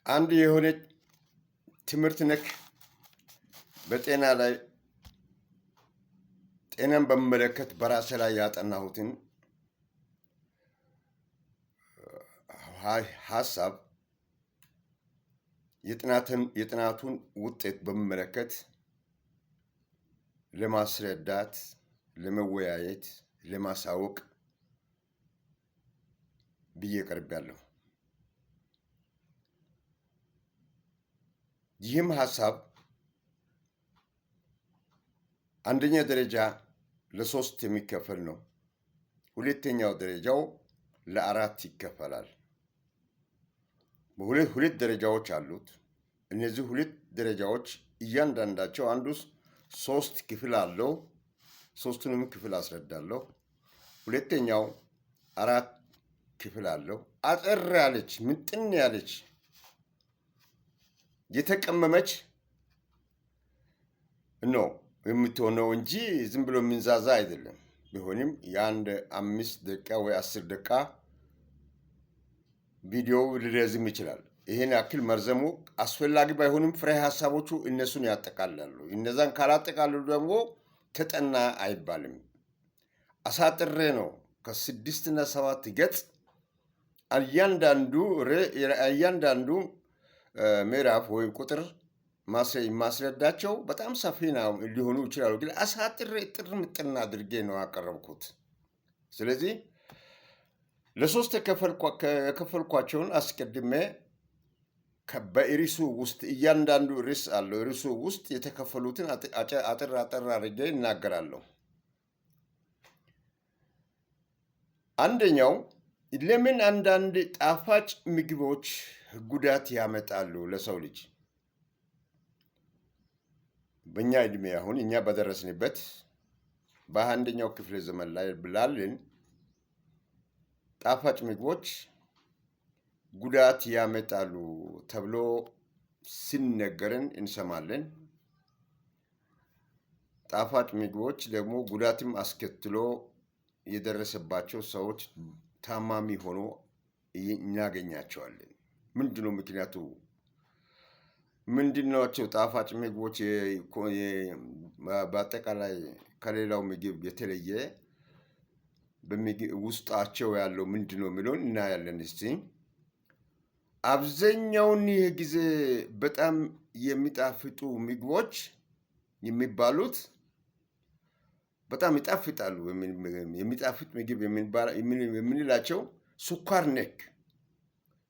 አንድ የሆነ ትምህርት ነክ በጤና ላይ ጤናን በሚመለከት በራሴ ላይ ያጠናሁትን ሀሳብ የጥናቱን ውጤት በሚመለከት ለማስረዳት፣ ለመወያየት፣ ለማሳወቅ ብዬ ቀርቤያለሁ። ይህም ሀሳብ አንደኛ ደረጃ ለ3 የሚከፈል ነው። ሁለተኛው ደረጃው ለ4 ይከፈላል። ሁለት ደረጃዎች አሉት። እነዚህ ሁለት ደረጃዎች እያንዳንዳቸው አንዱ 3 ክፍል አለው። 3ቱንም ክፍል አስረዳለሁ። ሁለተኛው 4 ክፍል አለው። አጠር ያለች ምጥን ያለች የተቀመመች ነው የምትሆነው እንጂ ዝም ብሎ የሚንዛዛ አይደለም። ቢሆንም የአንድ 5 ደቂቃ ወይ 10 ደቂቃ ቪዲዮው ሊረዝም ይችላል። ይህን ያክል መርዘሙ አስፈላጊ ባይሆንም ፍሬ ሀሳቦቹ እነሱን ያጠቃልላሉ። እነዛን ካላጠቃልሉ ደግሞ ተጠና አይባልም። አሳጥሬ ነው ከ6 እና 7 ገጽ እያንዳንዱ ምዕራፍ ወይም ቁጥር ማስረዳቸው በጣም ሰፊ ሊሆኑ ይችላሉ። ግን አሳጥሬ ጥር ምጥን አድርጌ ነው ያቀረብኩት። ስለዚህ ለ3 የከፈልኳቸውን አስቀድሜ በርዕሱ ውስጥ እያንዳንዱ ርዕስ አለው። ርዕሱ ውስጥ የተከፈሉትን አጠር አድርጌ እናገራለሁ። አንደኛው ለምን አንዳንድ ጣፋጭ ምግቦች ጉዳት ያመጣሉ ለሰው ልጅ? በእኛ ዕድሜ አሁን እኛ በደረስንበት በ21ኛው ክፍለ ዘመን ላይ ብላልን ጣፋጭ ምግቦች ጉዳት ያመጣሉ ተብሎ ሲነገርን እንሰማለን። ጣፋጭ ምግቦች ደግሞ ጉዳትም አስከትሎ የደረሰባቸው ሰዎች ታማሚ ሆኖ እናገኛቸዋለን። ምንድነው ምክንያቱ? ምንድናቸው ጣፋጭ ምግቦች በአጠቃላይ ከሌላው ምግብ የተለየ ውስጣቸው ያለው ምንድነው የሚለውን እናያለን። እስቲ አብዛኛውን ይህ ጊዜ በጣም የሚጣፍጡ ምግቦች የሚባሉት በጣም ይጣፍጣሉ። የሚጣፍጥ ምግብ የምንላቸው ስኳር ነክ፣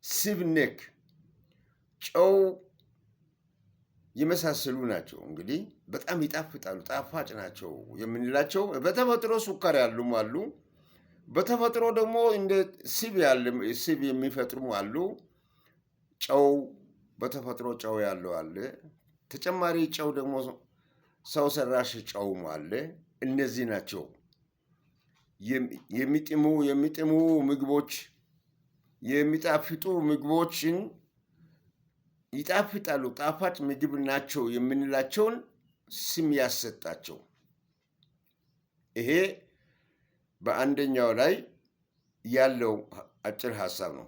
ስብ ነክ፣ ጨው የመሳሰሉ ናቸው። እንግዲህ በጣም ይጣፍጣሉ፣ ጣፋጭ ናቸው የምንላቸው በተፈጥሮ ስኳር ያሉም አሉ። በተፈጥሮ ደግሞ እንደ ስብ የሚፈጥሩም አሉ። ጨው በተፈጥሮ ጨው ያለው አለ። ተጨማሪ ጨው ደግሞ ሰው ሰራሽ ጨውም አለ። እነዚህ ናቸው የሚጥሙ ምግቦች፣ የሚጣፍጡ ምግቦችን ይጣፍጣሉ፣ ጣፋጭ ምግብ ናቸው የምንላቸውን ስም ያሰጣቸው። ይሄ በአንደኛው ላይ ያለው አጭር ሀሳብ ነው።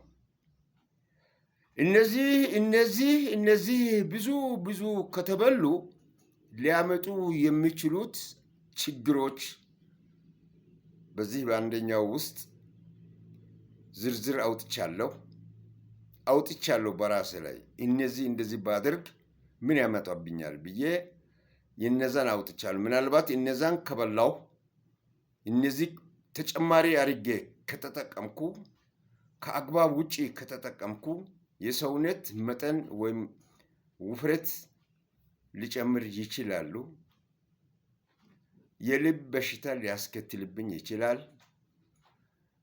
እነዚህ ብዙ ከተበሉ ሊያመጡ የሚችሉት ችግሮች በዚህ በአንደኛው ውስጥ ዝርዝር አውጥቻለሁ በራሴ ላይ። እንደዚህ ባደርግ ምን ያመጣብኛል ብዬ የነዛን አውጥቻለሁ። ምናልባት እነዛን ከበላው እነዚህ ተጨማሪ አድርጌ ከተጠቀምኩ፣ ከአግባብ ውጪ ከተጠቀምኩ የሰውነት መጠን ወይም ውፍረት ሊጨምር ይችላሉ። የልብ በሽታ ሊያስከትልብኝ ይችላል።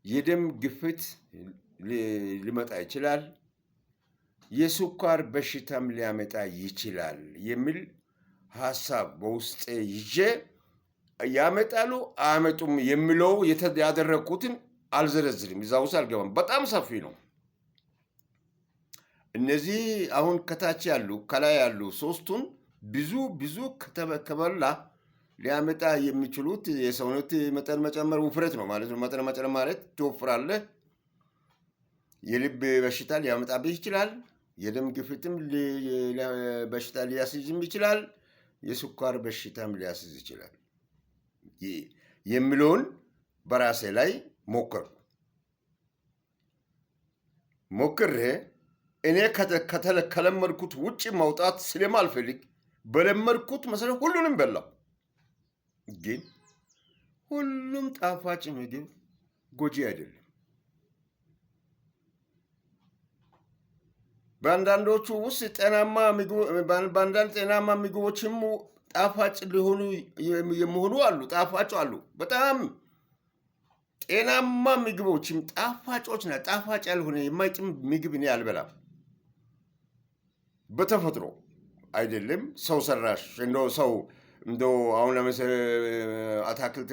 የደም ግፊት ሊመጣ ይችላል። የስኳር በሽታም ሊያመጣ ይችላል የሚል ሀሳብ በውስጤ ይዤ ያመጣሉ አያመጡም የሚለው ያደረግኩትን አልዘረዝርም፣ እዛ ውስጥ አልገባም። በጣም ሰፊ ነው። እነዚህ አሁን ከታች ያሉ ከላይ ያሉ 3ቱን ብዙ ከበላ ሊያመጣ የሚችሉት የሰውነት መጠን መጨመር ውፍረት ነው ማለት ነው። መጠን መጨመር ማለት ትወፍራለህ። የልብ በሽታ ሊያመጣብህ ይችላል። የደም ግፊትም በሽታ ሊያስይዝም ይችላል። የስኳር በሽታም ሊያስይዝ ይችላል የሚለውን በራሴ ላይ ሞክሬ እኔ ከለመድኩት ውጭ መውጣት ስለማልፈልግ በለመድኩት መሰረት ሁሉንም በላው። ግን ሁሉም ጣፋጭ ምግብ ጎጂ አይደለም። በአንዳንዶቹ ውስጥ በአንዳንድ ጤናማ ምግቦችም ጣፋጭ ሊሆኑ የሚሆኑ አሉ። ጣፋጭ አሉ። በጣም ጤናማ ምግቦችም ጣፋጮች ና ጣፋጭ ያልሆነ የማይጥም ምግብ እኔ አልበላም። በተፈጥሮ አይደለም ሰው ሰራሽ እንደው አሁን ለምሳሌ አታክልት፣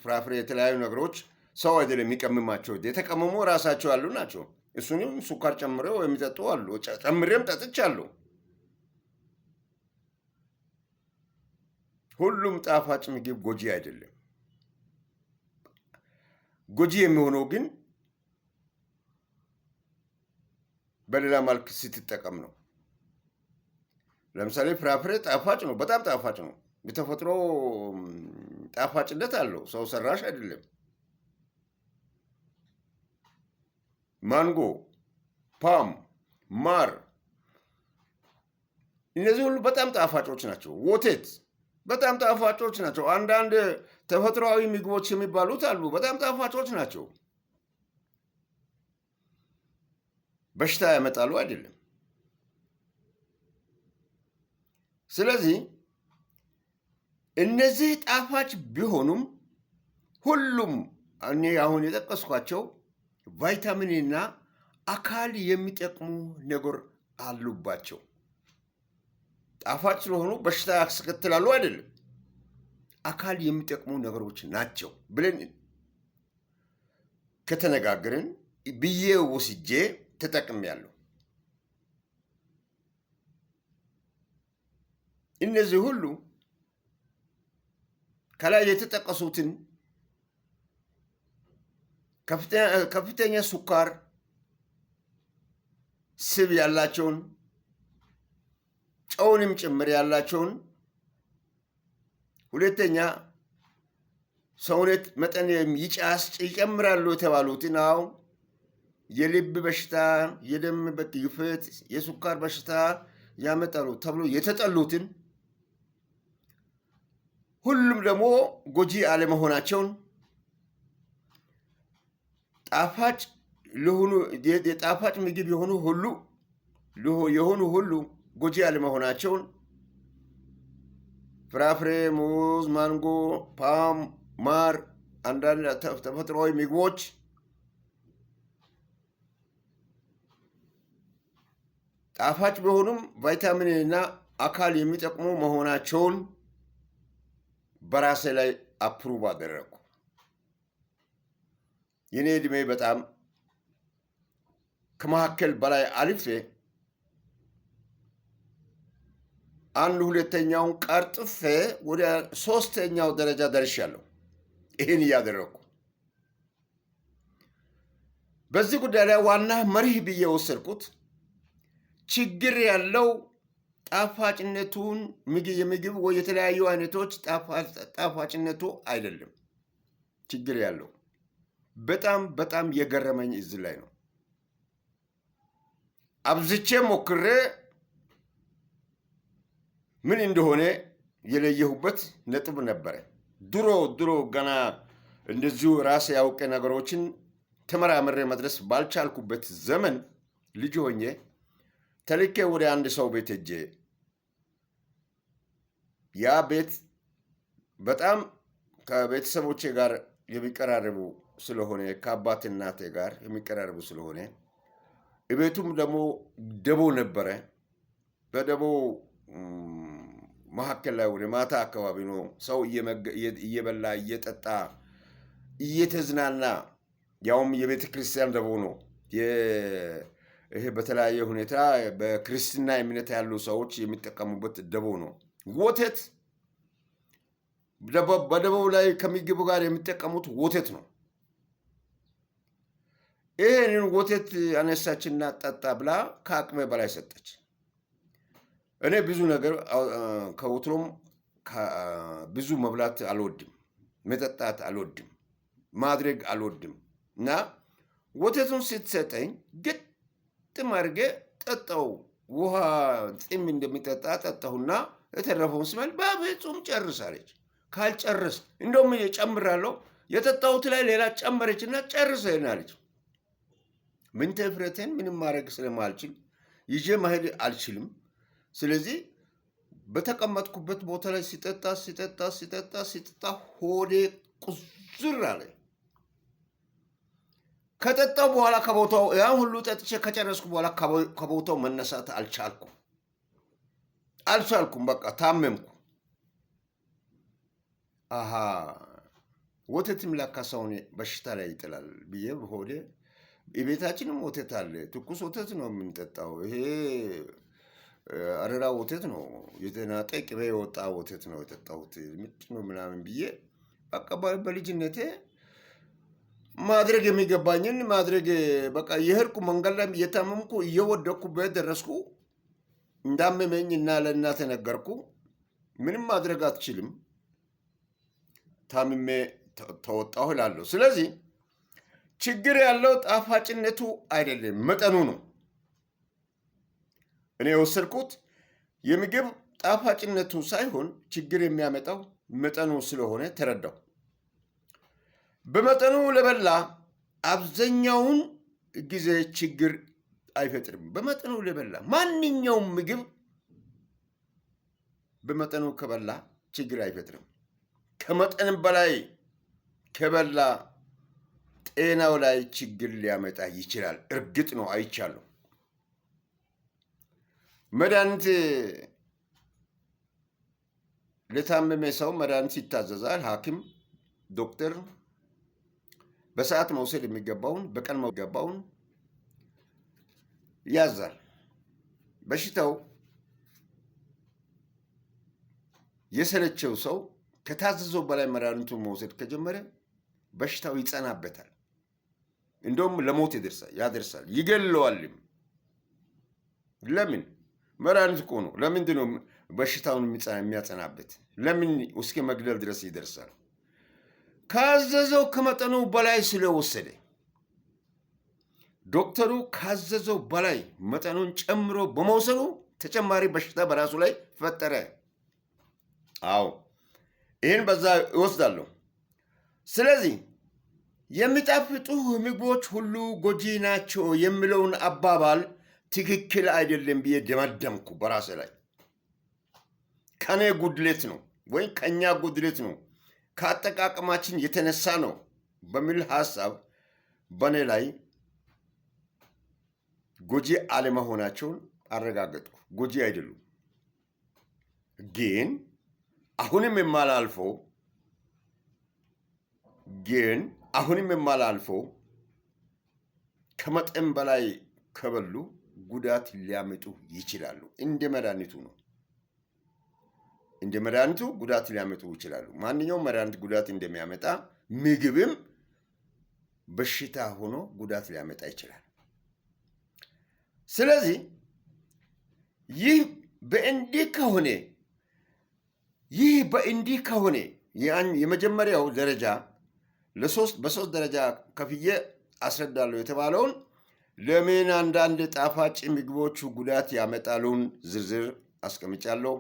ፍራፍሬ፣ የተለያዩ ነገሮች ሰው አይደለም የሚቀምማቸው። የተቀመሙ ራሳቸው ያሉ ናቸው። እሱንም ሱካር ጨምረው የሚጠጡ አሉ። ጨምሬም ጠጥቻለሁ። ሁሉም ጣፋጭ ምግብ ጎጂ አይደለም። ጎጂ የሚሆነው ግን በሌላ መልክ ስትጠቀም ነው። ለምሳሌ ፍራፍሬ ጣፋጭ ነው፣ በጣም ጣፋጭ ነው። የተፈጥሮ ጣፋጭነት አለው፣ ሰው ሰራሽ አይደለም። ማንጎ፣ ፓም፣ ማር እነዚህ ሁሉ በጣም ጣፋጮች ናቸው። ወተት በጣም ጣፋጮች ናቸው። አንዳንድ ተፈጥሯዊ ምግቦች የሚባሉት አሉ፣ በጣም ጣፋጮች ናቸው። በሽታ ያመጣሉ አይደለም። ስለዚህ እነዚህ ጣፋጭ ቢሆኑም ሁሉም እኔ አሁን የጠቀስኳቸው ቫይታሚንና አካል የሚጠቅሙ ነገር አሉባቸው። ጣፋጭ ስለሆኑ በሽታ ያስከትላሉ አይደለም፣ አካል የሚጠቅሙ ነገሮች ናቸው ብለን ከተነጋገርን ብዬ ወስጄ ተጠቅሜያለሁ። እነዚህ ሁሉ ከላይ የተጠቀሱትን ከፍተኛ ስኳር፣ ስብ ያላቸውን፣ ጨውንም ጭምር ያላቸውን፣ ሁለተኛ ሰውነት መጠን ይጨምራሉ የተባሉትን የልብ በሽታ፣ የደም ግፊት፣ የስኳር በሽታ ያመጣሉ ተብሎ የተጠሉትን ሁሉም ደግሞ ጎጂ አለመሆናቸውን ጣፋጭ ለሆኑ የጣፋጭ ምግብ የሆኑ ሁሉ ጎጂ አለመሆናቸውን ፍራፍሬ፣ ሙዝ፣ ማንጎ፣ ፓም፣ ማር፣ አንዳንድ ተፈጥሯዊ ምግቦች ጣፋጭ ቢሆኑም ቫይታሚንና አካል የሚጠቅሙ መሆናቸውን በራሴ ላይ አፕሩቭ አደረግኩ። የኔ ዕድሜ በጣም ከመካከል በላይ አልፌ አንድ ሁለተኛውን ቀርጥፌ ወደ 3ኛው ደረጃ ደርሻለሁ። ይህን እያደረግኩ በዚህ ጉዳይ ላይ ዋና መርህ ብዬ ወሰድኩት ችግር ያለው ጣፋጭነቱን የምግብ ወይ የተለያዩ አይነቶች ጣፋጭነቱ አይደለም። ችግር ያለው በጣም የገረመኝ እዚህ ላይ ነው። አብዝቼ ሞክሬ ምን እንደሆነ የለየሁበት ነጥብ ነበረ። ድሮ ገና እንደዚሁ ራሴ ያውቀ ነገሮችን ተመራምሬ መድረስ ባልቻልኩበት ዘመን ልጅ ሆኜ ተልኬ ወደ አንድ ሰው ቤት ሄጄ ያ ቤት በጣም ከቤተሰቦቼ ጋር የሚቀራረቡ ስለሆነ ከአባት እናቴ ጋር የሚቀራረቡ ስለሆነ ቤቱም ደግሞ ደቦ ነበረ። በደቦ መካከል ላይ ወደ ማታ አካባቢ ነው ሰው እየበላ እየጠጣ እየተዝናና፣ ያውም የቤተ ክርስቲያን ደቦ ነው። ይሄ በተለያየ ሁኔታ በክርስትና እምነት ያሉ ሰዎች የሚጠቀሙበት ደቦ ነው። ወተት በደቦው ላይ ከምግቡ ጋር የሚጠቀሙት ወተት ነው። ይሄንን ወተት አነሳችና ጠጣ ብላ ከአቅሜ በላይ ሰጠች። እኔ ብዙ ነገር ከወትሮም ብዙ መብላት አልወድም፣ መጠጣት አልወድም፣ ማድረግ አልወድም እና ወተቱን ስትሰጠኝ ግጥም አድርጌ ጠጣው። ውሃ ጢም እንደሚጠጣ ጠጣሁና የተረፈውን ስመል በፍጹም ጨርሳለች። ካልጨርስ እንደውም ጨምራለሁ የጠጣሁት ላይ ሌላ ጨመረችና ጨርሰን አለች። ምን ተፍረተን ምንም ማድረግ ስለማልችል ይዤ መሄድ አልችልም። ስለዚህ በተቀመጥኩበት ቦታ ላይ ሲጠጣ ሆዴ ቁዝር አለ። ከጠጣው በኋላ ከቦታው ያን ሁሉ ጠጥቼ ከጨረስኩ በኋላ ከቦታው መነሳት አልቻልኩም። በቃ ታመምኩ። አሃ ወተትም ለካ ሰውን በሽታ ላይ ይጥላል ብዬ ሆዴ የቤታችንም ወተት አለ። ትኩስ ወተት ነው የምንጠጣው። ይሄ አረራ ወተት ነው፣ የተናጠ ቅቤ የወጣ ወተት ነው የጠጣሁት። ምንድን ነው ምናምን ብዬ በቃ በልጅነቴ ማድረግ የሚገባኝን ማድረግ በቃ የሄድኩ መንገድ ላይ እየታመምኩ እየወደቅኩ በደረስኩ እንዳመመኝ እና ለእናቴ ነገርኩ። ምንም ማድረግ አትችልም፣ ታምሜ ተወጣሁ እላለሁ። ስለዚህ ችግር ያለው ጣፋጭነቱ አይደለም መጠኑ ነው። እኔ የወሰድኩት የምግብ ጣፋጭነቱ ሳይሆን ችግር የሚያመጣው መጠኑ ስለሆነ ተረዳው። በመጠኑ ለበላ አብዛኛውን ጊዜ ችግር አይፈጥርም። በመጠኑ ለበላ ማንኛውም ምግብ በመጠኑ ከበላ ችግር አይፈጥርም። ከመጠን በላይ ከበላ ጤናው ላይ ችግር ሊያመጣ ይችላል። እርግጥ ነው፣ አይቻለሁ። መድኃኒት ለታመመ ሰው መድኃኒት ይታዘዛል። ሐኪም ዶክተር በሰዓት መውሰድ የሚገባውን በቀን የሚገባውን ያዛል። በሽታው የሰለቸው ሰው ከታዘዘው በላይ መድኃኒቱን መውሰድ ከጀመረ በሽታው ይጸናበታል። እንደውም ለሞት ያደርሳል፣ ይገለዋልም። ለምን? መድኃኒት እኮ ነው። ለምንድን ነው በሽታውን የሚያጸናበት? ለምን እስከ መግደል ድረስ ይደርሳል? ካዘዘው ከመጠኑ በላይ ስለወሰደ፣ ዶክተሩ ካዘዘው በላይ መጠኑን ጨምሮ በመውሰዱ ተጨማሪ በሽታ በራሱ ላይ ፈጠረ። አዎ ይህን በዛ ይወስዳለሁ። ስለዚህ የሚጣፍጡ ምግቦች ሁሉ ጎጂ ናቸው የሚለውን አባባል ትክክል አይደለም ብዬ ደመደምኩ በራሴ ላይ። ከኔ ጉድለት ነው ወይም ከኛ ጉድለት ነው፣ ከአጠቃቀማችን የተነሳ ነው በሚል ሀሳብ በእኔ ላይ ጎጂ አለመሆናቸውን አረጋገጥኩ። ጎጂ አይደሉም። ግን አሁንም የማላልፈው ከመጠን በላይ ከበሉ ጉዳት ሊያመጡ ይችላሉ። እንደ መድኃኒቱ ነው። እንደ መድኃኒቱ ጉዳት ሊያመጡ ይችላሉ። ማንኛውም መድኃኒት ጉዳት እንደሚያመጣ ምግብም በሽታ ሆኖ ጉዳት ሊያመጣ ይችላል። ስለዚህ ይህ በእንዲህ ከሆነ የመጀመሪያው ደረጃ በሶስት ደረጃ ከፍዬ አስረዳለሁ የተባለውን ለምን አንዳንድ ጣፋጭ ምግቦቹ ጉዳት ያመጣሉን ዝርዝር አስቀምጫለሁ።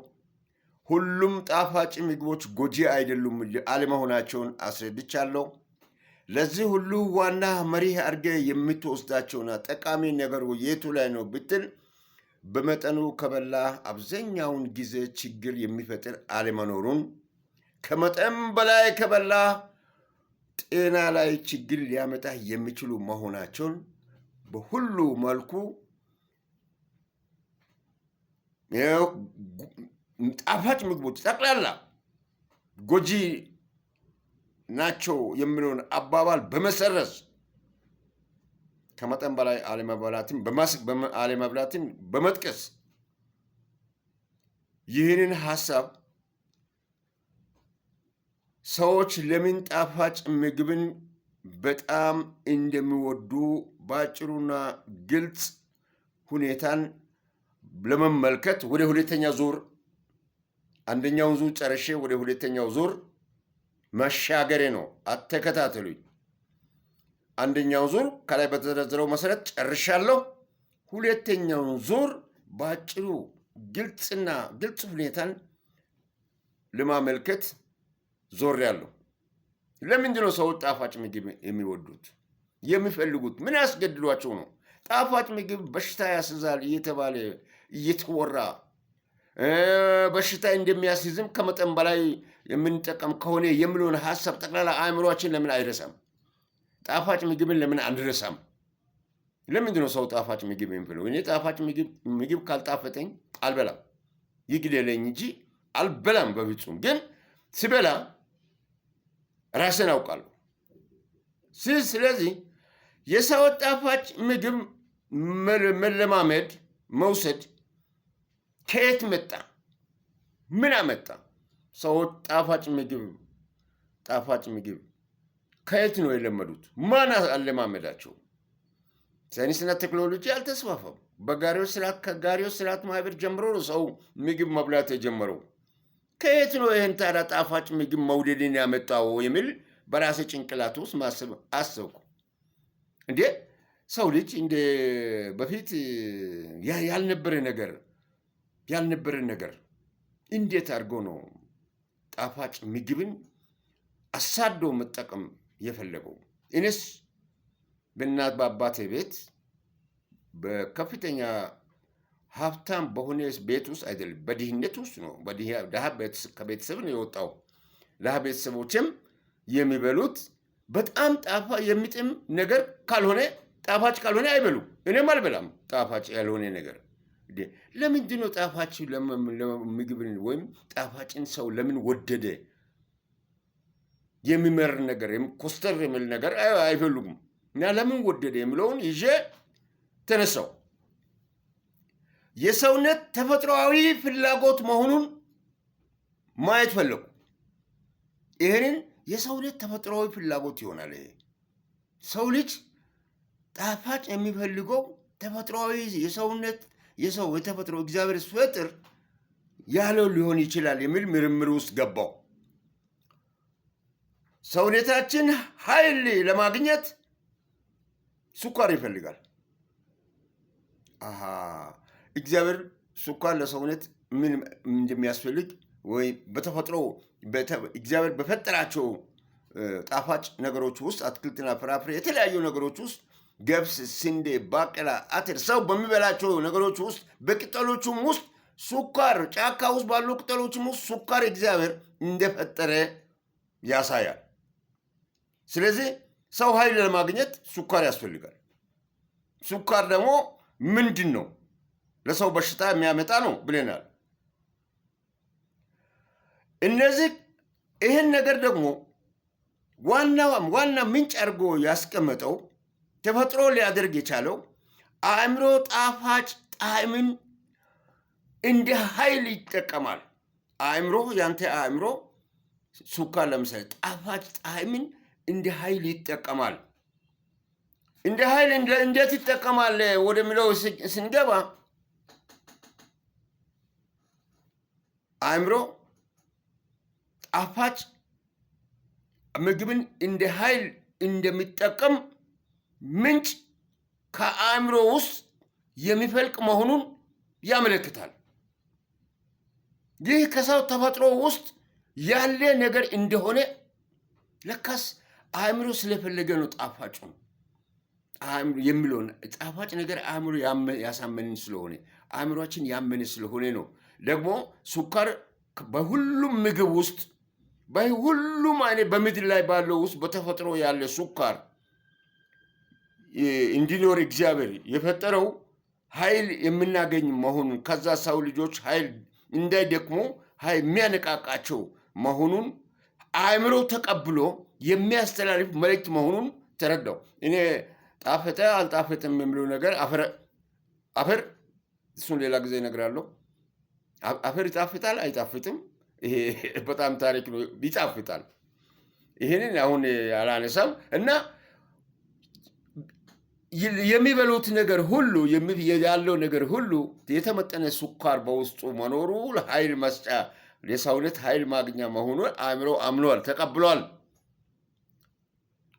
ሁሉም ጣፋጭ ምግቦች ጎጂ አይደሉም አለመሆናቸውን አስረድቻለሁ። ለዚህ ሁሉ ዋና መሪህ አድርገህ የምትወስዳቸውና ጠቃሚ ነገሩ የቱ ላይ ነው ብትል፣ በመጠኑ ከበላ አብዛኛውን ጊዜ ችግር የሚፈጥር አለመኖሩን፣ ከመጠን በላይ ከበላ ጤና ላይ ችግር ሊያመጣ የሚችሉ መሆናቸውን በሁሉ መልኩ ጣፋጭ ምግቦች ጠቅላላ ጎጂ ናቸው የሚለውን አባባል በመሰረዝ ከመጠን በላይ አለመብላትን በመጥቀስ ይህንን ሀሳብ ሰዎች ለምን ጣፋጭ ምግብን በጣም እንደሚወዱ በአጭሩና ግልጽ ሁኔታን ለመመልከት ወደ ሁለተኛ ዙር አንደኛውን ዙር ጨርሼ ወደ ሁለተኛው ዙር መሻገሬ ነው። አተከታተሉኝ። አንደኛው ዙር ከላይ በተዘረዘረው መሰረት ጨርሻለሁ። ሁለተኛውን ዙር በአጭሩ ግልጽ ሁኔታን ለማመልከት ዞሬያለሁ። ለምንድን ነው ሰዎች ጣፋጭ ምግብ የሚወዱት የሚፈልጉት? ምን ያስገድሏቸው ነው? ጣፋጭ ምግብ በሽታ ያስይዛል እየተባለ እየተወራ በሽታ እንደሚያስይዝም ከመጠን በላይ የምንጠቀም ከሆነ የሚለውን ሀሳብ ጠቅላላ አእምሯችን ለምን አይረሳም? ጣፋጭ ምግብን ለምን አንረሳም? ለምንድን ነው ሰው ጣፋጭ ምግብ የሚፈልገው? እኔ ጣፋጭ ምግብ ካልጣፈጠኝ አልበላም። ይግደለኝ እንጂ አልበላም በፍጹም። ግን ስበላ ራስን አውቃለሁ። ስለዚህ የሰው ጣፋጭ ምግብ መለማመድ መውሰድ ከየት መጣ? ምን አመጣ? ሰዎች ጣፋጭ ምግብ ከየት ነው የለመዱት? ማን አለማመዳቸው? ሳይንስና ቴክኖሎጂ አልተስፋፋም። ከጋሪዎች ስርዓት ማህበር ጀምሮ ነው ሰው ምግብ መብላት የጀመረው። ከየት ነው ይህን ታዲያ ጣፋጭ ምግብ መውደድን ያመጣው የሚል በራሴ ጭንቅላት ውስጥ ማሰብ አሰብኩ። እንዴ ሰው ልጅ እንደ በፊት ያልነበረ ነገር እንዴት አድርጎ ነው ጣፋጭ ምግብን አሳዶ መጠቀም የፈለገው? እኔስ በእናት በአባቴ ቤት በከፍተኛ ሀብታም በሆነ ቤት ውስጥ አይደለም፣ በድህነት ውስጥ ነው። ከቤተሰብ ነው የወጣው። ድሃ ቤተሰቦችም የሚበሉት በጣም የሚጥም ነገር ካልሆነ ጣፋጭ ካልሆነ አይበሉ። እኔም አልበላም ጣፋጭ ያልሆነ ነገር። ለምንድን ነው ጣፋጭ ምግብን ወይም ጣፋጭን ሰው ለምን ወደደ? የሚመር ነገር ኮስተር የሚል ነገር አይፈልጉም። እና ለምን ወደደ የሚለውን ይዤ ተነሳው። የሰውነት ተፈጥሯዊ ፍላጎት መሆኑን ማየት ፈለጉ። ይህንን የሰውነት ተፈጥሯዊ ፍላጎት ይሆናል። ይሄ ሰው ልጅ ጣፋጭ የሚፈልገው ተፈጥሯዊ የተፈጥሮ እግዚአብሔር ሲፈጥር ያለው ሊሆን ይችላል የሚል ምርምር ውስጥ ገባው። ሰውነታችን ኃይል ለማግኘት ስኳር ይፈልጋል። እግዚአብሔር ስኳር ለሰውነት ምን እንደሚያስፈልግ ወይ በተፈጥሮ እግዚአብሔር በፈጠራቸው ጣፋጭ ነገሮች ውስጥ አትክልትና ፍራፍሬ የተለያዩ ነገሮች ውስጥ ገብስ፣ ስንዴ፣ ባቄላ፣ አተር ሰው በሚበላቸው ነገሮች ውስጥ በቅጠሎቹም ውስጥ ስኳር ጫካ ውስጥ ባሉ ቅጠሎችም ውስጥ ስኳር እግዚአብሔር እንደፈጠረ ያሳያል። ስለዚህ ሰው ኃይል ለማግኘት ስኳር ያስፈልጋል። ስኳር ደግሞ ምንድን ነው? ለሰው በሽታ የሚያመጣ ነው ብለናል። ይህን ነገር ደግሞ ዋና ምንጭ አድርጎ ያስቀመጠው ተፈጥሮ ሊያደርግ የቻለው አእምሮ ጣፋጭ ጣዕምን እንደ ኃይል ይጠቀማል። ያንተ አእምሮ ስኳር ለምሳሌ ጣፋጭ ጣዕምን እንደ ኃይል ይጠቀማል። እንደ ኃይል እንዴት ይጠቀማል ወደሚለው ስንገባ አእምሮ ጣፋጭ ምግብን እንደ ኃይል እንደሚጠቀም ምንጭ ከአእምሮ ውስጥ የሚፈልቅ መሆኑን ያመለክታል። ይህ ከሰው ተፈጥሮ ውስጥ ያለ ነገር እንደሆነ ለካስ አእምሮ ስለፈለገ ነው ጣፋጭ ነው የሚለውን ጣፋጭ ነገር አእምሮ ያሳመንን ስለሆነ አእምሮችን ያመነ ስለሆነ ነው። ደግሞ ስኳር በሁሉም ምግብ ውስጥ በሁሉም አይነት በምድር ላይ ባለው ውስጥ በተፈጥሮ ያለ ስኳር እንዲኖር እግዚአብሔር የፈጠረው ኃይል የምናገኝ መሆኑን ከዛ ሰው ልጆች ኃይል እንዳይደክሙ ኃይል የሚያነቃቃቸው መሆኑን አእምሮ ተቀብሎ የሚያስተላልፍ መልእክት መሆኑን ተረዳው። እኔ ጣፈጠ አልጣፈጠም የሚለው ነገር አፈር እሱን ሌላ ጊዜ እነግራለሁ። አፈር ይጣፍጣል አይጣፍጥም፣ ይሄ በጣም ታሪክ ነው። ይጣፍጣል። ይህንን አሁን አላነሳም እና የሚበሉት ነገር ሁሉ ያለው ነገር ሁሉ የተመጠነ ስኳር በውስጡ መኖሩ ለኃይል መስጫ ለሰውነት ኃይል ማግኛ መሆኑን አእምሮ አምኗል፣ ተቀብሏል።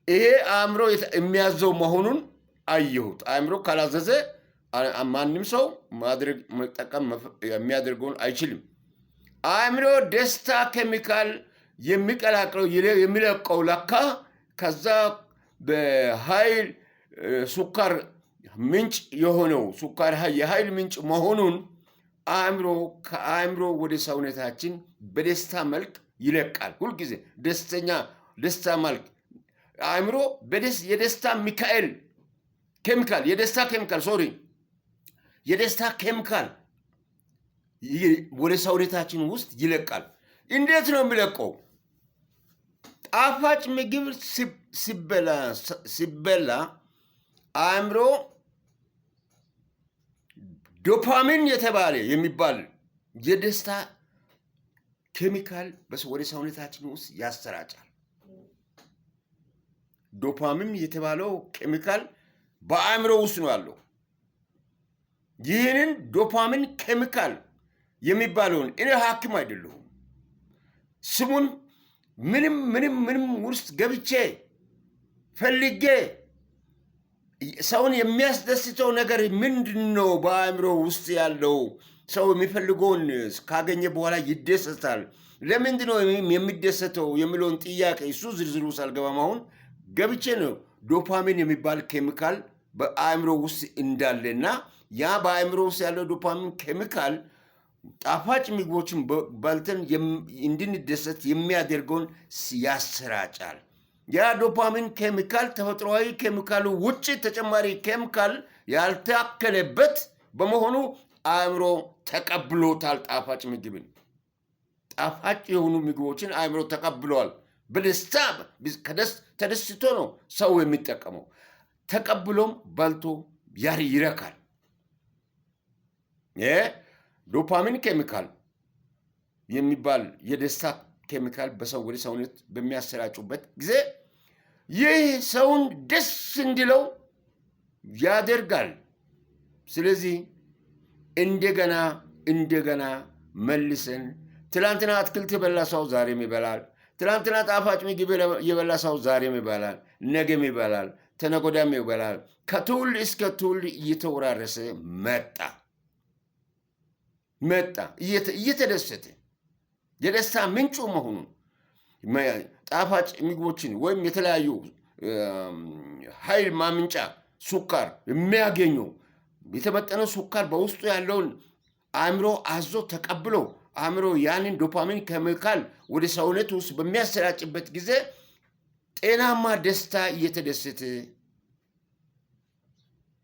ይሄ አእምሮ የሚያዘው መሆኑን አየሁት። አእምሮ ካላዘዘ ማንም ሰው ማድረግ መጠቀም የሚያደርገውን አይችልም። አእምሮ ደስታ ኬሚካል የሚቀላቅለው የሚለቀው ለካ ከዛ በኃይል ሱካር ምንጭ የሆነው ሱካር የኃይል ምንጭ መሆኑን ከአእምሮ ወደ ሰውነታችን በደስታ መልክ ይለቃል። ሁልጊዜ ደስታ መልክ አእምሮ የደስታ ኬሚካል ወደ ሰውነታችን ውስጥ ይለቃል። እንዴት ነው የሚለቀው? ጣፋጭ ምግብ ሲበላ አእምሮ ዶፓሚን የሚባል የደስታ ኬሚካል ወደ ሰውነታችን ውስጥ ያሰራጫል። ዶፓሚን የተባለው ኬሚካል በአእምሮ ውስጥ ነው ያለው። ይህንን ዶፓሚን ኬሚካል የሚባለውን እኔ ሐኪም አይደለሁም። ስሙን ምንም ውስጥ ገብቼ ፈልጌ ሰውን የሚያስደስተው ነገር ምንድን ነው? በአእምሮ ውስጥ ያለው ሰው የሚፈልገውን ካገኘ በኋላ ይደሰታል። ለምንድን ነው የሚደሰተው የሚለውን ጥያቄ እሱ ዝርዝሩ ሳልገባም አሁን ገብቼ ነው ዶፓሚን የሚባል ኬሚካል በአእምሮ ውስጥ እንዳለና ያ በአእምሮ ውስጥ ያለው ዶፓሚን ኬሚካል ጣፋጭ ምግቦችን በልተን እንድንደሰት የሚያደርገውን ያሰራጫል። ያ ዶፓሚን ኬሚካል ተፈጥሯዊ ኬሚካሉ ውጭ ተጨማሪ ኬሚካል ያልታከለበት በመሆኑ አእምሮ ተቀብሎታል። ጣፋጭ ምግብን ጣፋጭ የሆኑ ምግቦችን አእምሮ ተቀብለዋል። በደስታ ተደስቶ ነው ሰው የሚጠቀመው። ተቀብሎም በልቶ ይረካል። ዶፓሚን ኬሚካል የሚባል የደስታ ኬሚካል በሰው ወደ ሰውነት በሚያሰራጩበት ጊዜ ይህ ሰውን ደስ እንዲለው ያደርጋል። ስለዚህ እንደገና መልሰን ትላንትና አትክልት የበላ ሰው ዛሬም ይበላል። ትላንትና ጣፋጭ ምግብ የበላ ሰው ዛሬም ይበላል፣ ነገም ይበላል፣ ተነጎዳም ይበላል። ከትውልድ እስከ ትውልድ እየተወራረሰ መጣ እየተደሰተ የደስታ ምንጩ መሆኑን ጣፋጭ ምግቦችን ወይም የተለያዩ ኃይል ማምንጫ ሱካር የሚያገኘው የተመጠነ ሱካር በውስጡ ያለውን አእምሮ አዞ ተቀብሎ አእምሮ ያንን ዶፓሚን ኬሚካል ወደ ሰውነት ውስጥ በሚያሰራጭበት ጊዜ ጤናማ ደስታ እየተደሰተ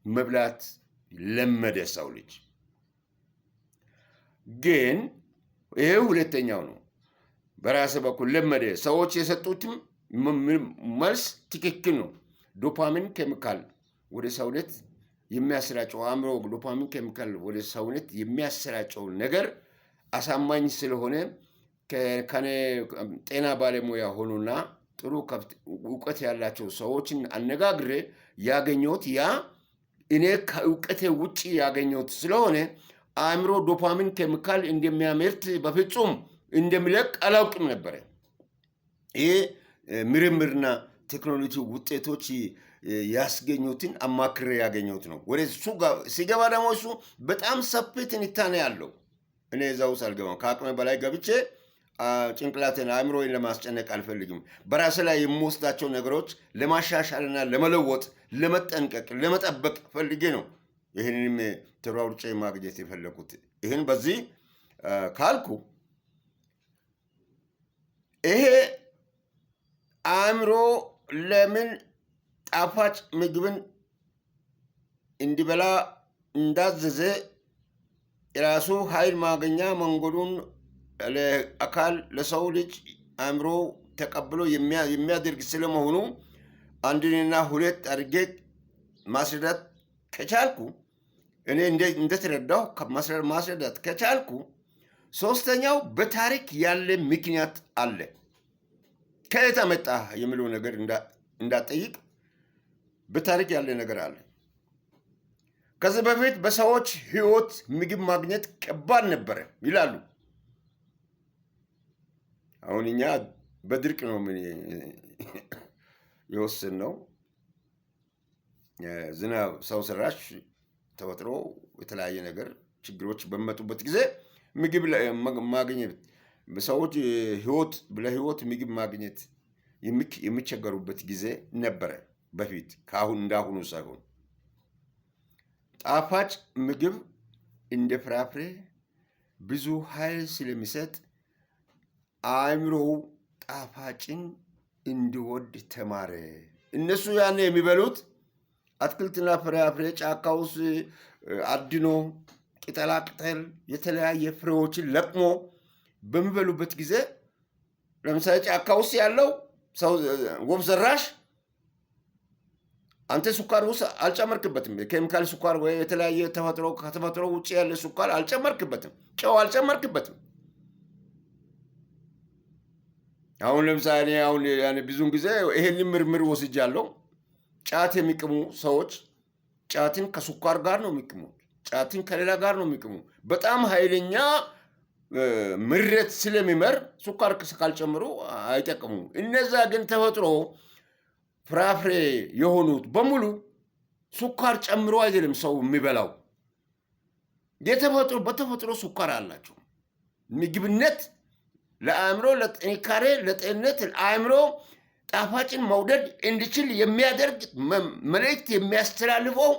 መብላት ለመደ ሰው ልጅ። ግን ይሄ ሁለተኛው ነው። በራስ በኩል ለመደ። ሰዎች የሰጡትም መልስ ትክክል ነው። ዶፓሚን ኬሚካል ወደ ሰውነት የሚያሰራጨው አእምሮ ዶፓሚን ኬሚካል ወደ ሰውነት የሚያሰራጨው ነገር አሳማኝ ስለሆነ ከኔ ጤና ባለሙያ ሆኑና ጥሩ እውቀት ያላቸው ሰዎችን አነጋግሬ ያገኘሁት ያ እኔ ከእውቀቴ ውጭ ያገኘሁት ስለሆነ አእምሮ ዶፓሚን ኬሚካል እንደሚያመርት በፍጹም እንደሚለቅ አላውቅም ነበረ። ይሄ ምርምርና ቴክኖሎጂ ውጤቶች ያስገኙትን አማክሬ ያገኘሁት ነው። ወደ እሱ ሲገባ ደግሞ እሱ በጣም ሰፊ ትንታኔ ያለው እኔ እዛ ውስጥ አልገባም። ከአቅሜ በላይ ገብቼ ጭንቅላትን አእምሮዬን ለማስጨነቅ አልፈልግም። በራሴ ላይ የምወስዳቸው ነገሮች ለማሻሻልና ለመለወጥ፣ ለመጠንቀቅ፣ ለመጠበቅ ፈልጌ ነው ይህንንም ተሯሩጬ ማግኘት የፈለኩት። ይህን በዚህ ካልኩ ይሄ አእምሮ ለምን ጣፋጭ ምግብን እንዲበላ እንዳዘዘ የራሱ ኃይል ማገኛ መንገዱን ለአካል ለሰው ልጅ አእምሮ ተቀብሎ የሚያደርግ ስለመሆኑ አንድንና ሁለት አድርጌ ማስረዳት ከቻልኩ እኔ እንደተረዳሁ ማስረዳት ከቻልኩ፣ ሶስተኛው በታሪክ ያለ ምክንያት አለ። ከየት መጣ የሚለው ነገር እንዳጠይቅ በታሪክ ያለ ነገር አለ። ከዚህ በፊት በሰዎች ህይወት ምግብ ማግኘት ከባድ ነበረ ይላሉ። አሁን እኛ በድርቅ ነው የወሰንነው። ዝናብ ሰው ሰራሽ ተፈጥሮ የተለያየ ነገር ችግሮች በሚመጡበት ጊዜ ምግብ ማግኘት ሰዎች ለህይወት ምግብ ማግኘት የሚቸገሩበት ጊዜ ነበረ በፊት፣ ከአሁን እንዳሁኑ ሳይሆን። ጣፋጭ ምግብ እንደ ፍራፍሬ ብዙ ኃይል ስለሚሰጥ አእምሮው ጣፋጭን እንዲወድ ተማረ። እነሱ ያን የሚበሉት አትክልትና ፍራፍሬ ጫካ ውስጥ አድኖ ቅጠላቅጠል የተለያየ ፍሬዎችን ለቅሞ በሚበሉበት ጊዜ ለምሳሌ ጫካ ውስጥ ያለው ሰው ወፍ ዘራሽ አንተ ስኳር ውስጥ አልጨመርክበትም። የኬሚካል ስኳር ወይ የተለያየ ከተፈጥሮ ውጭ ያለ ስኳር አልጨመርክበትም። ጨው አልጨመርክበትም። አሁን ለምሳሌ ብዙውን ጊዜ ይሄን ምርምር ወስጃለሁ። ጫት የሚቅሙ ሰዎች ጫትን ከስኳር ጋር ነው የሚቅሙት። ጫትን ከሌላ ጋር ነው የሚቅሙ። በጣም ኃይለኛ ምሬት ስለሚመር ስኳር ካልጨምሩ አይጠቅሙም። እነዛ ግን ተፈጥሮ ፍራፍሬ የሆኑት በሙሉ ስኳር ጨምሮ አይደለም ሰው የሚበላው። በተፈጥሮ ስኳር አላቸው። ምግብነት ለአእምሮ፣ ለጥንካሬ፣ ለጤንነት አእምሮ ጣፋጭን መውደድ እንዲችል የሚያደርግ መልእክት የሚያስተላልፈው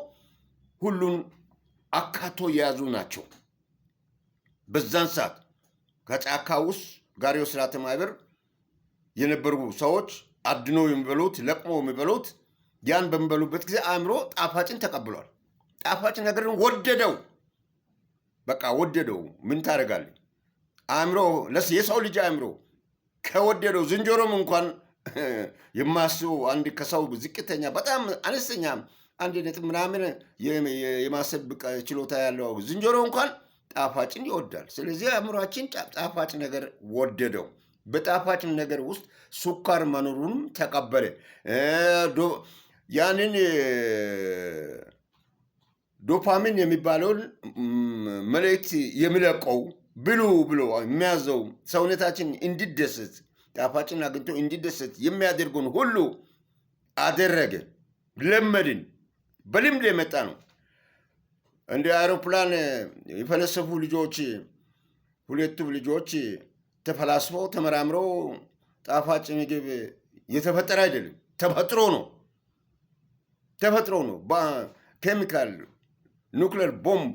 ሁሉን አካቶ የያዙ ናቸው። በዛን ሰዓት ከጫካ ውስጥ ጋሪዮ ስርዓተ ማህበር የነበሩ ሰዎች አድኖ የሚበሉት ለቅሞ የሚበሉት ያን በሚበሉበት ጊዜ አእምሮ ጣፋጭን ተቀብሏል። ጣፋጭ ነገርን ወደደው። በቃ ወደደው። ምን ታደርጋለህ? አእምሮ የሰው ልጅ አእምሮ ከወደደው ዝንጀሮም እንኳን የማስቡ አንድ ከሰው ዝቅተኛ በጣም አነስተኛ 1 ምናምን የማሰብ ችሎታ ያለው ዝንጀሮ እንኳን ጣፋጭን ይወዳል። ስለዚህ አእምሯችን ጣፋጭ ነገር ወደደው። በጣፋጭ ነገር ውስጥ ስኳር መኖሩንም ተቀበለ። ያንን ዶፓሚን የሚባለውን መልእክት የሚለቀው ብሉ ብሎ የሚያዘው ሰውነታችን እንዲደሰት ጣፋጭን አግኝቶ እንዲደሰት የሚያደርጉን ሁሉ አደረገ። ለመድን። በልምድ የመጣ ነው። እንደ አውሮፕላን የፈለሰፉ ልጆች ሁለቱም ልጆች ተፈላስፈው ተመራምረው ጣፋጭ ምግብ የተፈጠረ አይደለም፣ ተፈጥሮ ነው። ተፈጥሮ ነው። በኬሚካል ኑክሌር ቦምብ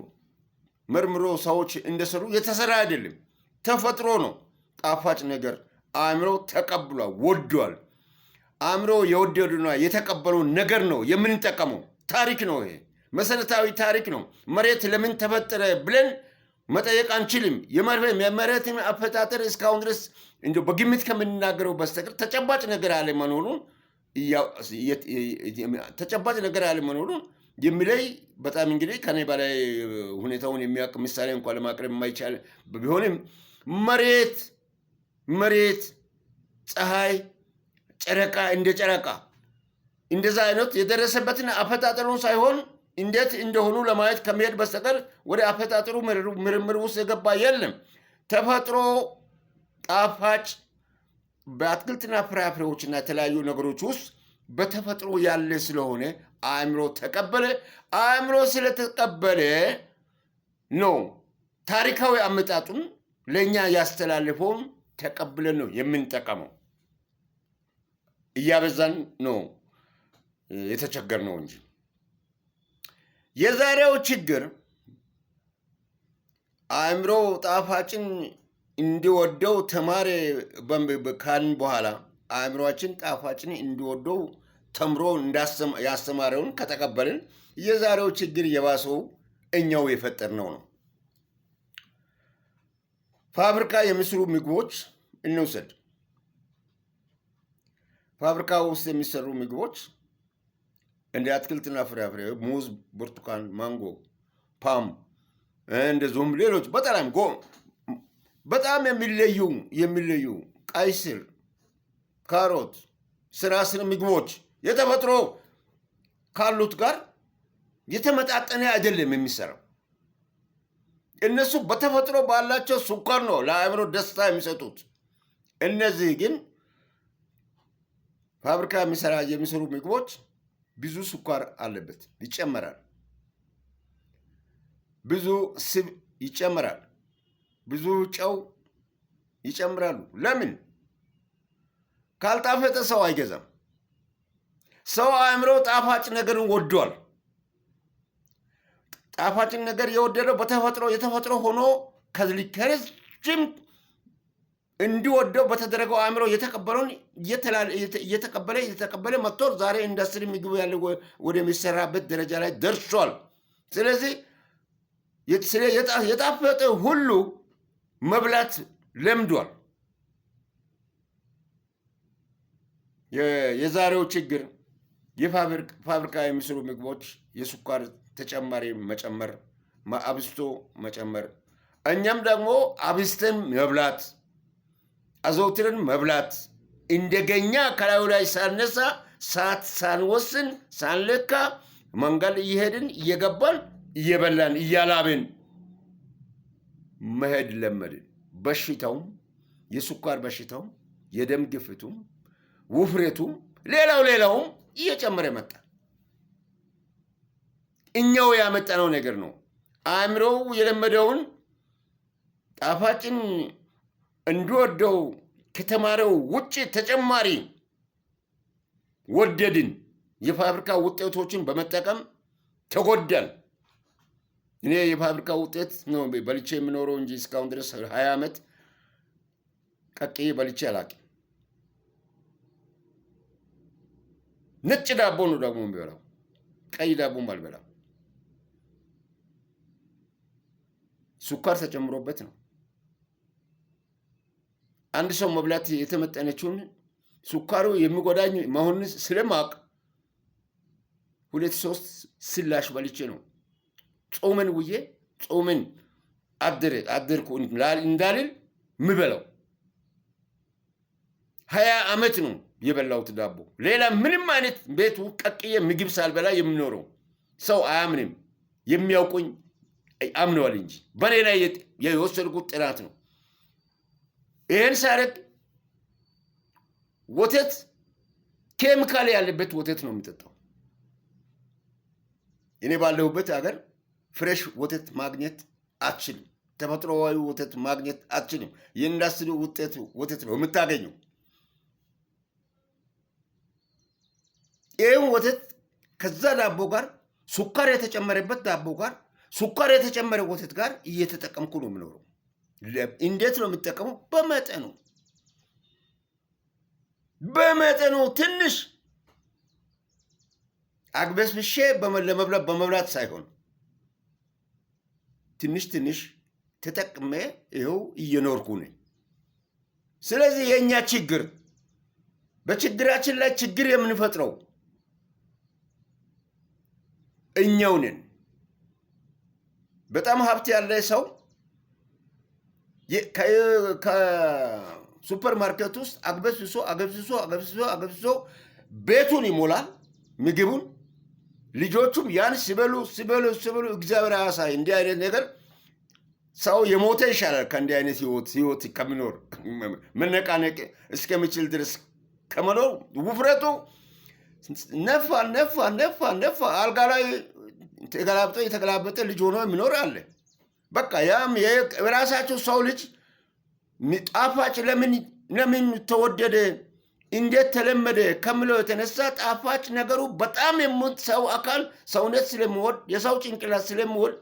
መርምሮ ሰዎች እንደሰሩ የተሰራ አይደለም፣ ተፈጥሮ ነው። ጣፋጭ ነገር አእምሮ ተቀብሏል፣ ወዷል። አእምሮ የወደዱና የተቀበሉ ነገር ነው የምንጠቀመው። ታሪክ ነው። ይሄ መሰረታዊ ታሪክ ነው። መሬት ለምን ተፈጠረ ብለን መጠየቅ አንችልም። የመሬትን አፈጣጠር እስካሁን ድረስ እንደው በግምት ከምንናገረው በስተቀር ተጨባጭ ነገር አለመኖሩን የሚለይ በጣም እንግዲህ ከኔ በላይ ሁኔታውን የሚያውቅ ምሳሌ እንኳን ለማቅረብ የማይቻል ቢሆንም መሬት፣ ፀሐይ፣ ጨረቃ እንደዛ አይነት የደረሰበትን አፈጣጠሩን ሳይሆን እንዴት እንደሆኑ ለማየት ከመሄድ በስተቀር ወደ አፈጣጠሩ ምርምር ውስጥ የገባ የለም። ተፈጥሮ ጣፋጭ በአትክልትና ፍራፍሬዎችና የተለያዩ ነገሮች ውስጥ በተፈጥሮ ያለ ስለሆነ አእምሮ ተቀበለ። አእምሮ ስለተቀበለ ነው ታሪካዊ አመጣጡን ለእኛ ያስተላልፈውን ተቀብለን ነው የምንጠቀመው። እያበዛን ነው የተቸገርነው እንጂ። የዛሬው ችግር አእምሮ ጣፋጭን እንዲወደው ተማረ ካልን በኋላ አእምሮአችን ጣፋጭን እንዲወደው ተምሮ ያስተማረውን ከተቀበልን የዛሬው ችግር የባሰው እኛው የፈጠርነው ነው። ፋብሪካ የሚሰሩ ምግቦች እንውሰድ። ፋብሪካ ውስጥ የሚሰሩ ምግቦች እንደ አትክልትና ፍራፍሬ ሙዝ፣ ብርቱካን፣ ማንጎ፣ ፓም እንደዚሁም ሌሎች በጣም የሚለዩ ቀይ ስር፣ ካሮት፣ ስራ ምግቦች የተፈጥሮ ካሉት ጋር የተመጣጠነ አይደለም የሚሰራው። እነሱ በተፈጥሮ ባላቸው ስኳር ነው ለአእምሮ ደስታ የሚሰጡት። እነዚህ ግን ፋብሪካ የሚሰሩ ምግቦች ብዙ ስኳር አለበት፣ ይጨመራል። ብዙ ስብ ይጨመራል። ብዙ ጨው ይጨምራሉ። ለምን? ካልጣፈጠ ሰው አይገዛም። ሰው አእምሮ ጣፋጭ ነገርን ወዷል። ጣፋጭን ነገር የወደደው የተፈጥሮ ሆኖ ከረጅም እንዲወደው በተደረገው አእምሮ የተቀበለውን እየተቀበለ መጥቶ ዛሬ ኢንዱስትሪ ምግብ ያለ ወደሚሰራበት ደረጃ ላይ ደርሷል። ስለዚህ የጣፈጠ ሁሉ መብላት ለምዷል። የዛሬው ችግር የፋብሪካ የሚሰሩ ምግቦች የስኳር ተጨማሪ መጨመር፣ አብስቶ መጨመር፣ እኛም ደግሞ አብስተን መብላት፣ አዘውትረን መብላት፣ እንደገኛ ከላዩ ላይ ሳነሳ ሰዓት ሳንወስን ሳንለካ መንገድ እየሄድን እየገባን እየበላን እያላብን መሄድ ለመድን። በሽታውም የስኳር በሽታውም የደም ግፊቱም ውፍረቱም ሌላውም እየጨመረ መጣ። እኛው ያመጣነው ነገር ነው። አእምሮው የለመደውን ጣፋጭን እንዲወደው ከተማረው ውጭ ተጨማሪ ወደድን። የፋብሪካ ውጤቶችን በመጠቀም ተጎዳን። እኔ የፋብሪካ ውጤት ነው በልቼ የምኖረው እንጂ እስካሁን ድረስ 20 ዓመት ቀቅዬ በልቼ አላውቅም። ነጭ ዳቦ ነው ደግሞ የሚበላው፣ ቀይ ዳቦም አልበላም። ስኳር ተጨምሮበት ነው። አንድ ሰው መብላት የተመጠነችውን ስኳሩ የሚጎዳኝ መሆኑን ስለማቅ 2-3 ስላሽ በልቼ ነው ጾምን ውዬ ጾምን አደርኩ እንዳልል ምበላው። 20 ዓመት ነው የበላሁት ዳቦ። ሌላ ምንም አይነት ቤቱ ቀቅዬ ምግብ ሳልበላ የሚኖረው ሰው አያምንም። የሚያውቁኝ አምነዋል እንጂ በኔ ላይ የወሰድኩት ጥናት ነው። ይህን ሳረግ ወተት ኬሚካል ያለበት ወተት ነው የሚጠጣው። እኔ ባለሁበት ሀገር ፍሬሽ ወተት ማግኘት አትችልም። ተፈጥሮአዊ ወተት ማግኘት አትችልም። የኢንዱስትሪ ወተት ነው የምታገኘው። ይህም ወተት ከዛ ዳቦ ጋር ሱካር የተጨመረበት ዳቦ ጋር ሱካር የተጨመረ ወተት ጋር እየተጠቀምኩ ነው የምኖረው። እንዴት ነው የምጠቀመው? በመጠኑ ትንሽ አግበስብሼ በመብላት ሳይሆን ትንሽ ተጠቅሜ ይኸው እየኖርኩ ነኝ። ስለዚህ የእኛ ችግር በችግራችን ላይ ችግር የምንፈጥረው እኛው ነን። በጣም ሀብት ያለ ሰው ከሱፐር ማርኬት ውስጥ አገብስሶ ቤቱን ይሞላል ምግቡን። ልጆቹም ያን ሲበሉ እግዚአብሔር አያሳይ። እንዲህ አይነት ነገር ሰው የሞተ ይሻላል ከእንዲህ አይነት ህይወት ከሚኖር መነቃነቅ እስከሚችል ድረስ ከመኖር ውፍረቱ ነፋ አልጋ ላይ የተገላበጠ ልጅ ሆኖ የሚኖር አለ። በቃ ያም የራሳቸው ሰው ልጅ ጣፋጭ ለምን ተወደደ እንዴት ተለመደ ከምለው የተነሳ ጣፋጭ ነገሩ በጣም ሰው አካል ሰውነት ስለሚወድ የሰው ጭንቅላት ስለሚወድ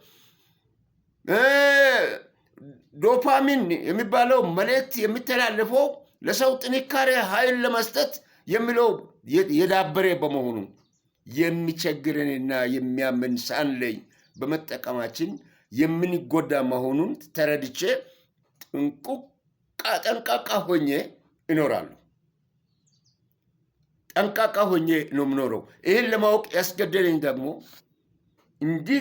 ዶፓሚን የሚባለው መልእክት የሚተላለፈው ለሰው ጥንካሬ ኃይል ለመስጠት የሚለው የዳበረ በመሆኑ የሚቸግረንና የሚያምን ሳንለይ በመጠቀማችን የምንጎዳ መሆኑን ተረድቼ ጠንቃቃ ሆኜ እኖራለሁ። ጠንቃቃ ሆኜ ነው የምኖረው። ይህን ለማወቅ ያስገደደኝ ደግሞ እንዲህ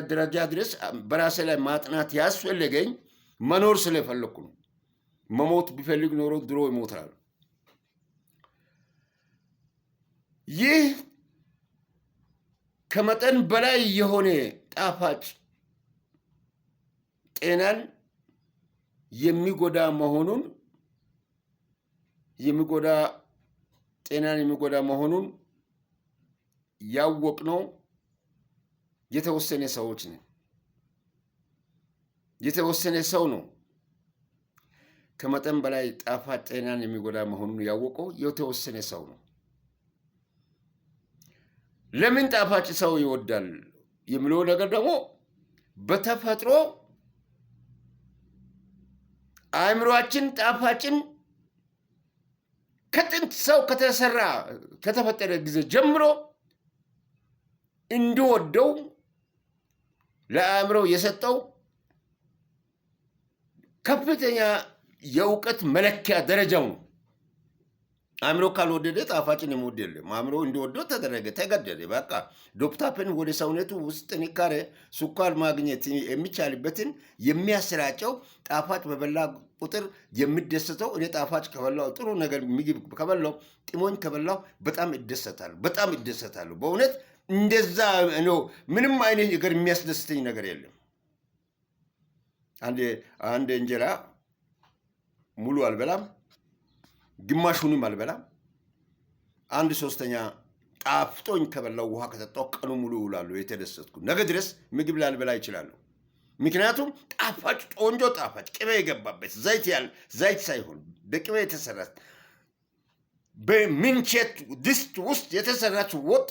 ደረጃ ድረስ በራሴ ላይ ማጥናት ያስፈለገኝ መኖር ስለፈለኩ ነው። መሞት ቢፈልግ ኖሮ ድሮ ይሞታል። ይህ ከመጠን በላይ የሆነ ጣፋጭ ጤናን የሚጎዳ መሆኑን ያወቅነው የተወሰነ ሰዎች ነን። የተወሰነ ሰው ነው ከመጠን በላይ ጣፋጭ ጤናን የሚጎዳ መሆኑን ያወቀው የተወሰነ ሰው ነው። ለምን ጣፋጭ ሰው ይወዳል የሚለው ነገር ደግሞ በተፈጥሮ አእምሮአችን ጣፋጭን ከጥንት ሰው ከተፈጠረ ጊዜ ጀምሮ እንዲወደው ለአእምሮ የሰጠው ከፍተኛ የእውቀት መለኪያ ደረጃው ነው። አእምሮ ካልወደደ ጣፋጭን የሚወድ የለም። አእምሮ እንዲወደው ተገደደ። በቃ ዶፓሚን ወደ ሰውነቱ ውስጥ ጥንካሬ፣ ስኳር ማግኘት የሚቻልበትን የሚያሰራጨው ጣፋጭ በበላ ቁጥር የሚደሰተው እኔ ጣፋጭ ከበላው ጥሩ ነገር ምግብ ከበላው ጥሞኝ ከበላው በጣም ይደሰታሉ። በእውነት እንደዛ ነው። ምንም አይነት ነገር የሚያስደስተኝ ነገር የለም። አንድ እንጀራ ሙሉ አልበላም፣ ግማሹንም አልበላም። 1/3 ጣፍጦኝ ከበላው ውሃ ከጠጣው ቀኑ ሙሉ እውላለሁ የተደሰትኩ። ነገ ድረስ ምግብ ላልበላ ይችላለሁ። ምክንያቱም ጣፋጭ ቆንጆ ጣፋጭ ቅቤ የገባበት ዘይት ሳይሆን በቅቤ የተሰራ በምንቸት ድስት ውስጥ የተሰራች ወጥ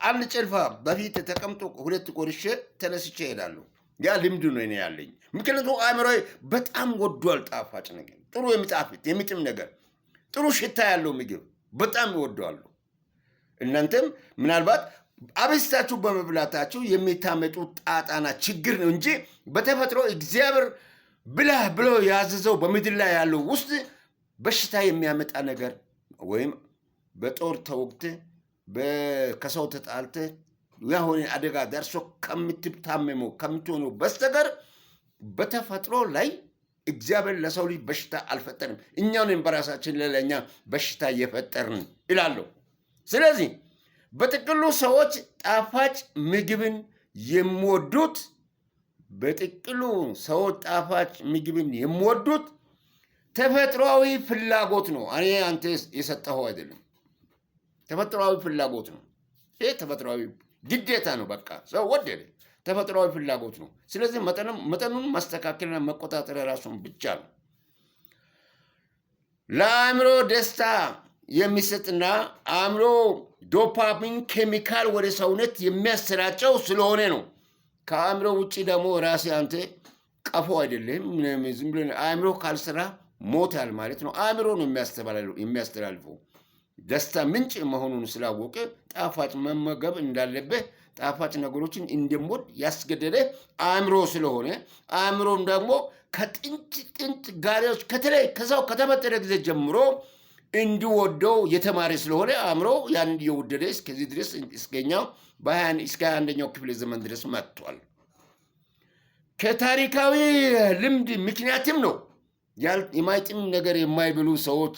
አንድ ጭልፋ በፊት ተቀምጦ 2 ቆርሼ ተነስቼ እሄዳለሁ። ያ ልምድ ነው እኔ ያለኝ። ምክንያቱም አእምሮዬ በጣም ወዷል ጣፋጭ ነገር፣ ጥሩ የሚጣፍጥ የሚጥም ነገር፣ ጥሩ ሽታ ያለው ምግብ በጣም ይወደዋሉ። እናንተም ምናልባት አብስታችሁ በመብላታችሁ የሚታመጡ ጣጣና ችግር ነው እንጂ በተፈጥሮ እግዚአብሔር ብላ ብሎ ያዘዘው በምድር ላይ ያለው ውስጥ በሽታ የሚያመጣ ነገር ወይም በጦር ተወግተ ከሰው ተጣልተ ያሆነ አደጋ ደርሶ ከምትታመመው ከምትሆነው በስተቀር በተፈጥሮ ላይ እግዚአብሔር ለሰው ልጅ በሽታ አልፈጠርም። እኛንም በራሳችን ለኛ በሽታ እየፈጠርን ይላለሁ። ስለዚህ በጥቅሉ ሰዎች ጣፋጭ ምግብን የሚወዱት ተፈጥሯዊ ፍላጎት ነው። እኔ አንተ የሰጠኸው አይደለም። ተፈጥሯዊ ፍላጎት ነው። ይሄ ተፈጥሯዊ ግዴታ ነው። በቃ ሰው ወደደ፣ ተፈጥሯዊ ፍላጎት ነው። ስለዚህ መጠኑን ማስተካከልና መቆጣጠር ራሱን ብቻ ነው። ለአእምሮ ደስታ የሚሰጥና አእምሮ ዶፓሚን ኬሚካል ወደ ሰውነት የሚያሰራጨው ስለሆነ ነው። ከአእምሮ ውጭ ደግሞ ራሴ አንተ ቀፎ አይደለም። ዝም ብለን አእምሮ ካልሰራ ሞታል ማለት ነው። አእምሮ ነው የሚያስተላልፈው። ደስታ ምንጭ መሆኑን ስላወቀ ጣፋጭ መመገብ እንዳለበት ጣፋጭ ነገሮችን እንደምወድ ያስገደደ አእምሮ ስለሆነ አእምሮም ደግሞ ከጥንት ጋሪዎች ከሰው ከተፈጠረ ጊዜ ጀምሮ እንዲወደው የተማረ ስለሆነ አእምሮ ያን እየወደደ እስከዚህ ድረስ እስከኛው እስከ 21ኛው ክፍለ ዘመን ድረስ መጥቷል። ከታሪካዊ ልምድ ምክንያትም ነው የማይጥም ነገር የማይብሉ ሰዎች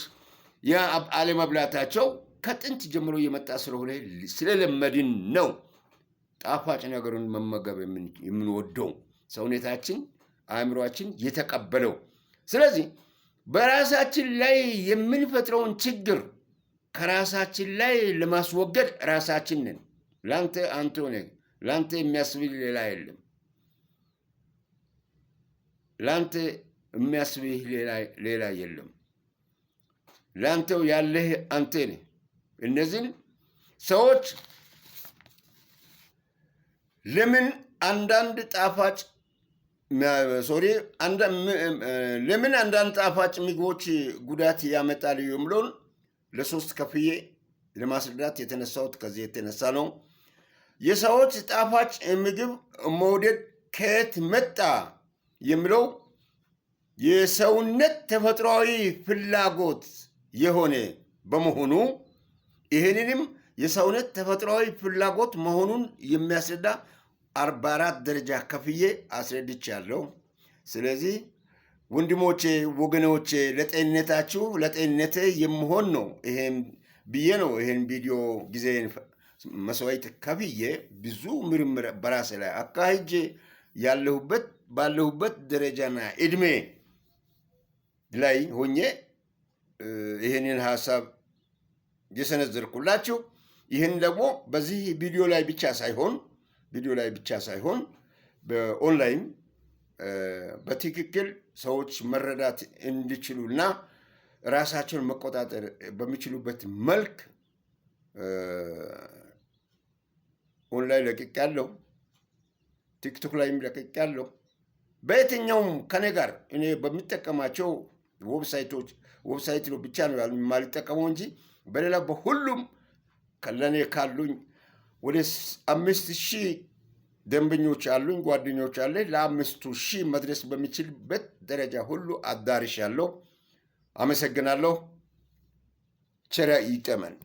አለመብላታቸው ከጥንት ጀምሮ የመጣ ስለሆነ ስለለመድን ነው ጣፋጭ ነገሩን መመገብ የምንወደው ሰውነታችን አእምሮአችን የተቀበለው። ስለዚህ በራሳችን ላይ የምንፈጥረውን ችግር ከራሳችን ላይ ለማስወገድ ራሳችን ነን። አንተ ሆነህ ለአንተ የሚያስብል ሌላ የለም። ለአንተ የሚያስብህ ሌላ የለም። ለአንተው ያለህ አንተ ነህ። እነዚህን ሰዎች ለምን አንዳንድ ጣፋጭ ምግቦች ጉዳት ያመጣሉ የሚለውን ለሶስት ከፍዬ ለማስረዳት የተነሳሁት ከዚህ የተነሳ ነው። የሰዎች ጣፋጭ ምግብ መውደድ ከየት መጣ የሚለው የሰውነት ተፈጥሯዊ ፍላጎት የሆነ በመሆኑ ይህንንም የሰውነት ተፈጥሯዊ ፍላጎት መሆኑን የሚያስረዳ 44 ደረጃ ከፍዬ አስረድቻለሁ። ስለዚህ ወንድሞቼ፣ ወገኖቼ ለጤንነታችሁ ለጤንነቴ የምሆን ነው ይሄን ብዬ ነው ይሄን ቪዲዮ ጊዜን መስዋዕት ከፍዬ ብዙ ምርምር በራሴ ላይ አካሂጄ ባለሁበት ደረጃና እድሜ ላይ ሆኜ ይህንን ሀሳብ የሰነዘርኩላችሁ። ይህን ደግሞ በዚህ ቪዲዮ ላይ ብቻ ሳይሆን በኦንላይን በትክክል ሰዎች መረዳት እንዲችሉና ራሳቸውን መቆጣጠር በሚችሉበት መልክ ኦንላይን ለቅቄያለሁ። ቲክቶክ ላይም ለቅቄያለሁ። በየትኛውም ከኔ ጋር እኔ በሚጠቀማቸው ዌብሳይት ነው ብቻ ነው የማልጠቀመው እንጂ በሌላ በሁሉም ለእኔ ካሉኝ ወደ 5,000 ደንበኞች አሉኝ፣ ጓደኞች አለ። ለ5,000 መድረስ በሚችልበት ደረጃ ሁሉ አዳርሻለሁ። አመሰግናለሁ። ቸር ይግጠመን።